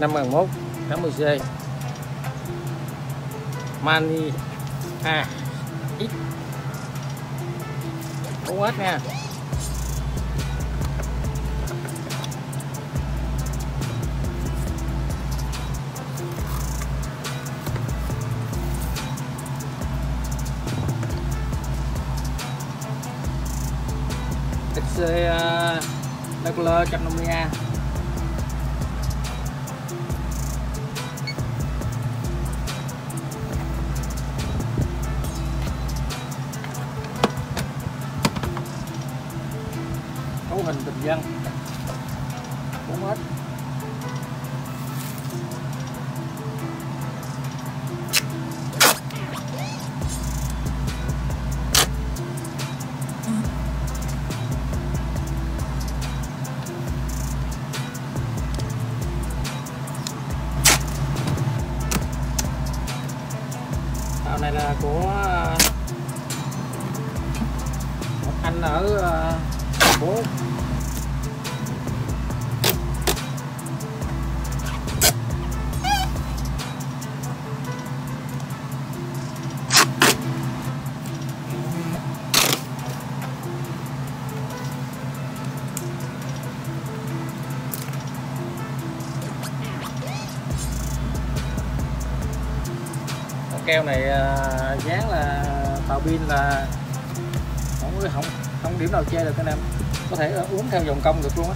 51 80C ManiaX 4S nha. FLYCOLOR 150A. Cấu hình bình dân 4S. Tàu này là của một anh ở Rcboat. Keo này dán là tàu pin là không điểm nào chê được anh em, có thể uống theo vòng cong được luôn á.